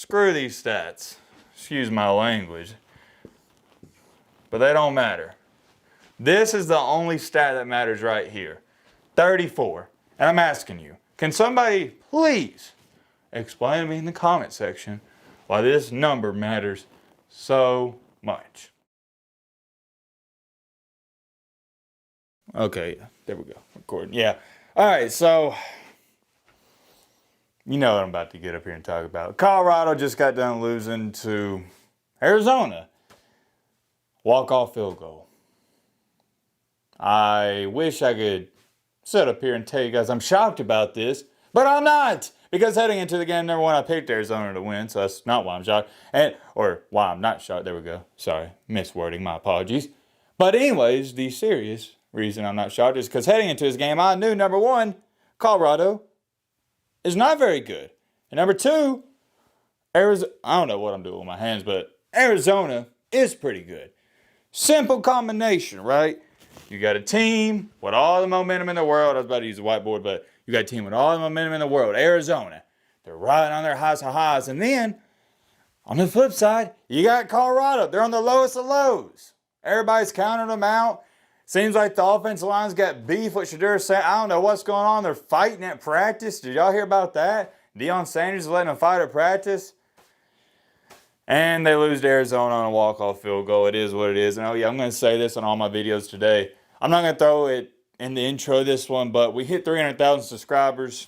screw these stats. Excuse my language. But they don't matter. This is the only stat that matters right here. 34. And I'm asking you, can somebody please explain to me in the comment section why this number matters so much? Okay, there we go. Recording. Yeah. All right, so you know what I'm about to get up here and talk about. Colorado just got done losing to Arizona. Walk-off field goal. I wish I could sit up here and tell you guys I'm shocked about this, but I'm not. Because heading into the game, number one, I picked Arizona to win, so that's not why I'm shocked. Or why I'm not shocked. There we go. Sorry, miswording. My apologies. But anyways, the serious reason I'm not shocked is because heading into this game, I knew, number one, Colorado is not very good. And number two, Arizona, I don't know what I'm doing with my hands, but Arizona is pretty good. Simple combination, right? You got a team with all the momentum in the world. I was about to use a whiteboard, but you got a team with all the momentum in the world. Arizona. They're riding on their highs of highs. And then, on the flip side, you got Colorado. They're on the lowest of lows. Everybody's counting them out. Seems like the offensive line's got beef with Shedeur Sanders. I don't know what's going on. They're fighting at practice. Did y'all hear about that? Deion Sanders is letting them fight at practice. And they lose to Arizona on a walk-off field goal. It is what it is. And oh yeah, I'm going to say this on all my videos today. I'm not going to throw it in the intro of this one, but we hit 300,000 subscribers.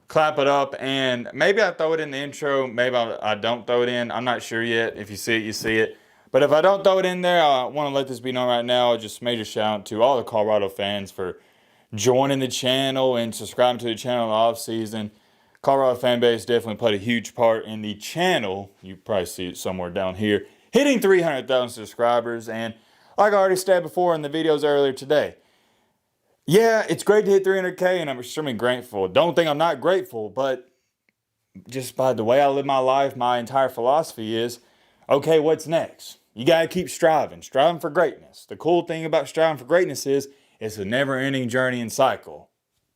Clap it up. And maybe I throw it in the intro. Maybe I don't throw it in. I'm not sure yet. If you see it, you see it. But if I don't throw it in there, I want to let this be known right now. Just major shout out to all the Colorado fans for joining the channel and subscribing to the channel in the off season. Colorado fan base definitely played a huge part in the channel. You probably see it somewhere down here. Hitting 300,000 subscribers. And like I already said before in the videos earlier today, yeah, it's great to hit 300K and I'm extremely grateful. Don't think I'm not grateful, but just by the way I live my life, my entire philosophy is, okay, what's next? You got to keep striving for greatness. The cool thing about striving for greatness is it's a never-ending journey and cycle.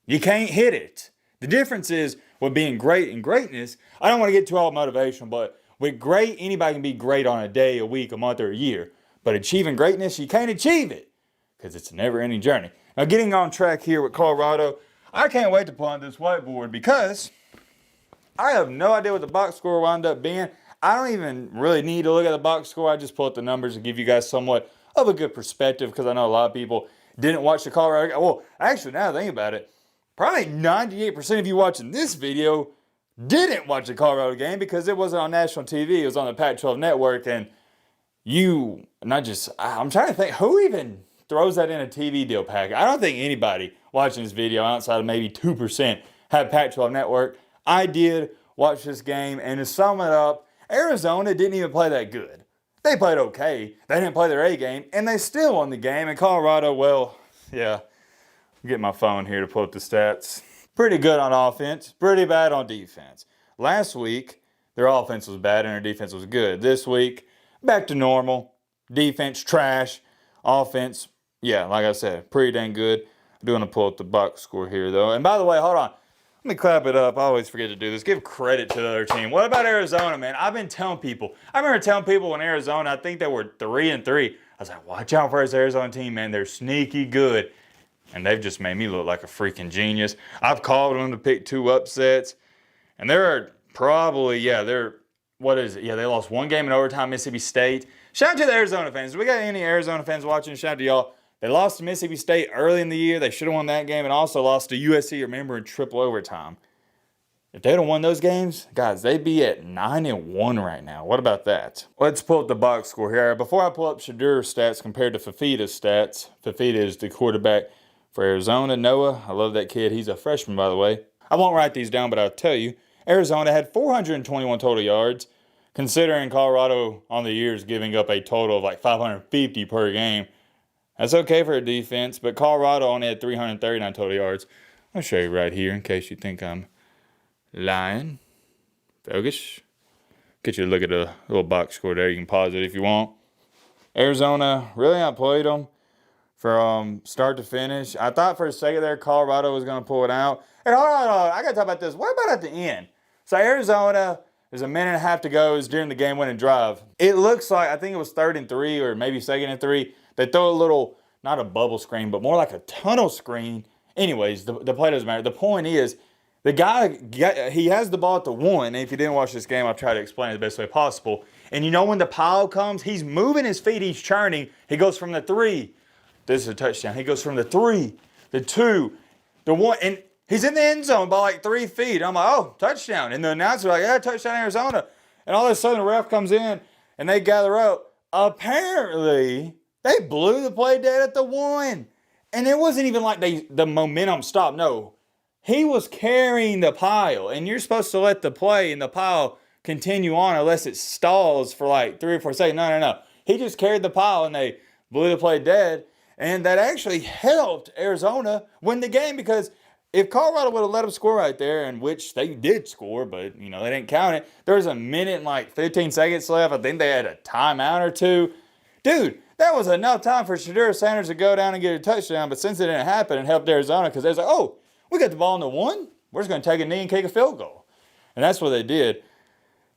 You can't hit it. The difference is with being great and greatness, I don't want to get too all motivational, but with great, anybody can be great on a day, a week, a month, or a year. But achieving greatness, you can't achieve it because it's a never-ending journey. Now, getting on track here with Colorado, I can't wait to pull on this whiteboard because I have no idea what the box score wound up being. I don't even really need to look at the box score. I just pull up the numbers to give you guys somewhat of a good perspective because I know a lot of people didn't watch the Colorado game. Well, actually, now I think about it, probably 98% of you watching this video didn't watch the Colorado game because it wasn't on national TV. It was on the Pac-12 network. And I'm trying to think, who even throws that in a TV deal package? I don't think anybody watching this video outside of maybe 2% had Pac-12 network. I did watch this game, and to sum it up, Arizona didn't even play that good. They played okay. They didn't play their A game, and they still won the game. And Colorado, well, yeah, get my phone here to pull up the stats. Pretty good on offense, pretty bad on defense. Last week, their offense was bad and their defense was good. This week, back to normal. Defense, trash. Offense, yeah, like I said, pretty dang good. I'm doing to pull up the box score here, though. And by the way, hold on. Let me clap it up. I always forget to do this. Give credit to the other team. What about Arizona, man? I've been telling people. I remember telling people in Arizona, I think they were 3-3. I was like, watch out for this Arizona team, man. They're sneaky good. And they've just made me look like a freaking genius. I've called them to pick 2 upsets. And they're probably, what is it? Yeah, they lost 1 game in overtime, Mississippi State. Shout out to the Arizona fans. Do we got any Arizona fans watching? Shout out to y'all. They lost to Mississippi State early in the year. They should have won that game and also lost to USC, remember, in triple overtime. If they'd have won those games, guys, they'd be at 9-1 right now. What about that? Let's pull up the box score here. Before I pull up Shedeur's stats compared to Fafita's stats, Fafita is the quarterback for Arizona. Noah, I love that kid. He's a freshman, by the way. I won't write these down, but I'll tell you. Arizona had 421 total yards, considering Colorado on the year is giving up a total of like 550 per game. That's okay for a defense, but Colorado only had 339 total yards. I'll show you right here in case you think I'm lying. Focus. Get you to look at a little box score there. You can pause it if you want. Arizona really outplayed them. from start to finish. I thought for a second there Colorado was going to pull it out. And hold on, I got to talk about this. What about at the end? So Arizona, there's a minute and a half to go. It was during the game-winning drive. It looks like, I think it was 3rd and 3 or maybe 2nd and 3. They throw a little, not a bubble screen, but more like a tunnel screen. Anyways, the play doesn't matter. The point is, the guy, he has the ball at the 1. And if you didn't watch this game, I'll try to explain it the best way possible. And you know when the pile comes, he's moving his feet, he's churning. He goes from the 3. This is a touchdown. He goes from the 3, the 2, the 1, and he's in the end zone by like 3 feet. I'm like, oh, touchdown. And the announcer's like, yeah, touchdown Arizona. And all of a sudden the ref comes in and they gather up. Apparently, they blew the play dead at the 1. And it wasn't even like the momentum stopped. No, he was carrying the pile. And you're supposed to let the play and the pile continue on unless it stalls for like 3 or 4 seconds. No. He just carried the pile and they blew the play dead. And that actually helped Arizona win the game, because if Colorado would have let them score right there, and which they did score, but they didn't count it. There was a minute and like 15 seconds left. I think they had a timeout or 2. Dude, that was enough time for Shedeur Sanders to go down and get a touchdown. But since it didn't happen, it helped Arizona, because they was like, oh, we got the ball in the 1. We're just going to take a knee and kick a field goal. And that's what they did.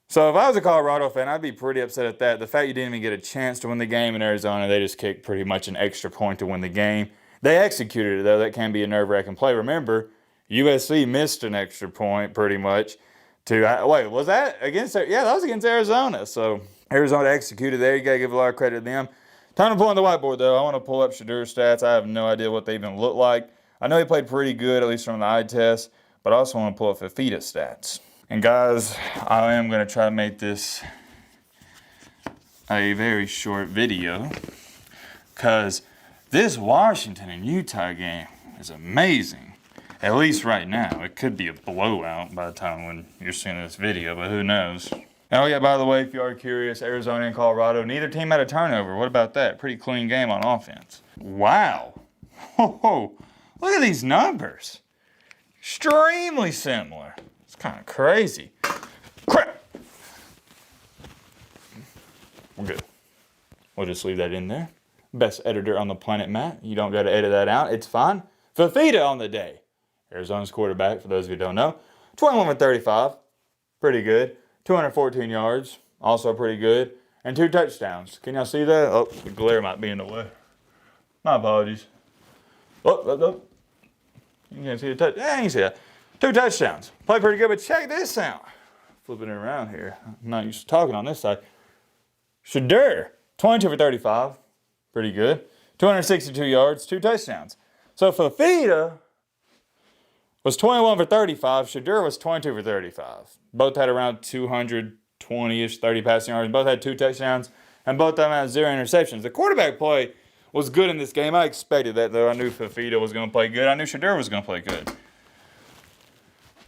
So if I was a Colorado fan, I'd be pretty upset at that. The fact you didn't even get a chance to win the game in Arizona, they just kicked pretty much an extra point to win the game. They executed it, though. That can be a nerve-wracking play. Remember, USC missed an extra point pretty much wait, was that against? Yeah, that was against Arizona. So Arizona executed there. You got to give a lot of credit to them. Time to pull on the whiteboard, though. I want to pull up Shedeur's stats. I have no idea what they even look like. I know he played pretty good, at least from the eye test, but I also want to pull up Fafita's stats. And guys, I am going to try to make this a very short video, because this Washington and Utah game is amazing. At least right now. It could be a blowout by the time when you're seeing this video, but who knows. Oh yeah, by the way, if you are curious, Arizona and Colorado, neither team had a turnover. What about that? Pretty clean game on offense. Wow. Oh, look at these numbers. Extremely similar. It's kind of crazy. Crap. We're good. We'll just leave that in there. Best editor on the planet, Matt. You don't got to edit that out. It's fine. Fafita on the day. Arizona's quarterback, for those of you who don't know. 21 for 35. Pretty good. 214 yards. Also pretty good. And 2 touchdowns. Can y'all see that? Oh, the glare might be in the way. My apologies. Oh. You can't see the touch. Yeah, you can see that. 2 touchdowns. Played pretty good, but check this out. Flipping it around here. I'm not used to talking on this side. Shedeur, 22 for 35. Pretty good. 262 yards, 2 touchdowns. So Fafita was 21 for 35. Shedeur was 22 for 35. Both had around 220-ish, 30 passing yards. Both had 2 touchdowns, and both of them had 0 interceptions. The quarterback play was good in this game. I expected that, though. I knew Fafita was going to play good. I knew Shedeur was going to play good.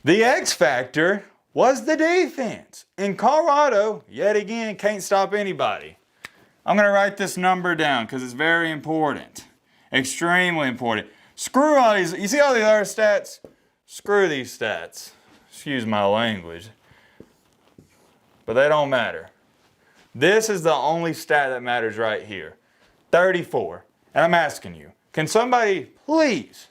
The X factor was the defense. In Colorado, yet again, can't stop anybody. I'm going to write this number down because it's very important. Extremely important. Screw all these. You see all these other stats? Screw these stats. Excuse my language. But they don't matter. This is the only stat that matters right here. 34. And I'm asking you, can somebody please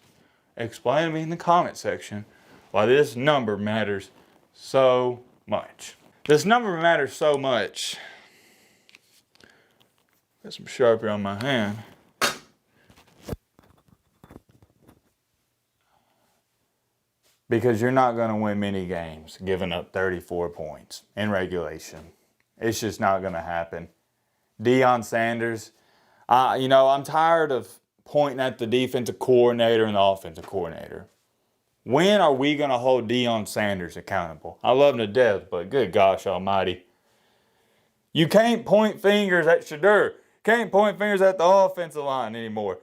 explain to me in the comment section why this number matters so much? This number matters so much. Got some Sharpie on my hand. Because you're not going to win many games giving up 34 points in regulation. It's just not going to happen. Deion Sanders, I'm tired of pointing at the defensive coordinator and the offensive coordinator. When are we going to hold Deion Sanders accountable? I love him to death, but good gosh almighty. You can't point fingers at Shedeur. Can't point fingers at the offensive line anymore.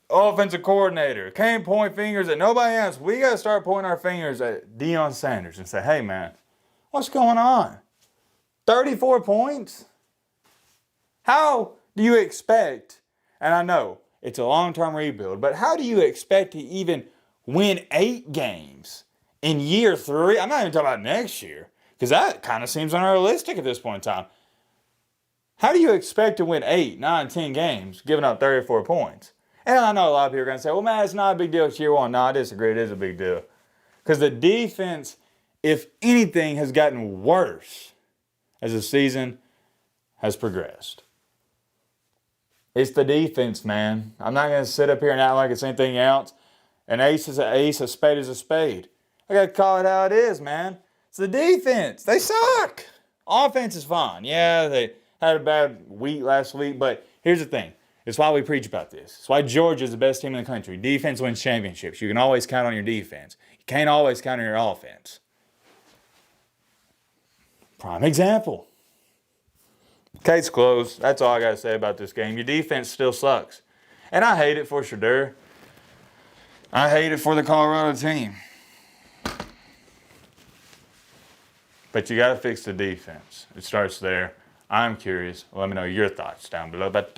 Offensive coordinator. Can't point fingers at nobody else. We got to start pointing our fingers at Deion Sanders and say, hey, man, what's going on? 34 points? How do you expect, and I know it's a long-term rebuild, but how do you expect to even win 8 games in year 3? I'm not even talking about next year, because that kind of seems unrealistic at this point in time. How do you expect to win 8, 9, 10 games giving up 34 points? And I know a lot of people are going to say, well, man, it's not a big deal. It's year one. No, I disagree. It is a big deal. Because the defense, if anything, has gotten worse as the season has progressed. It's the defense, man. I'm not going to sit up here and act like it's anything else. An ace is an ace, a spade is a spade. I got to call it how it is, man. It's the defense. They suck. Offense is fine. Yeah, they had a bad week last week, but here's the thing. It's why we preach about this. It's why Georgia's the best team in the country. Defense wins championships. You can always count on your defense. You can't always count on your offense. Prime example. Case closed. That's all I got to say about this game. Your defense still sucks. And I hate it for Shadur. I hate it for the Colorado team. But you got to fix the defense. It starts there. I'm curious. Let me know your thoughts down below. But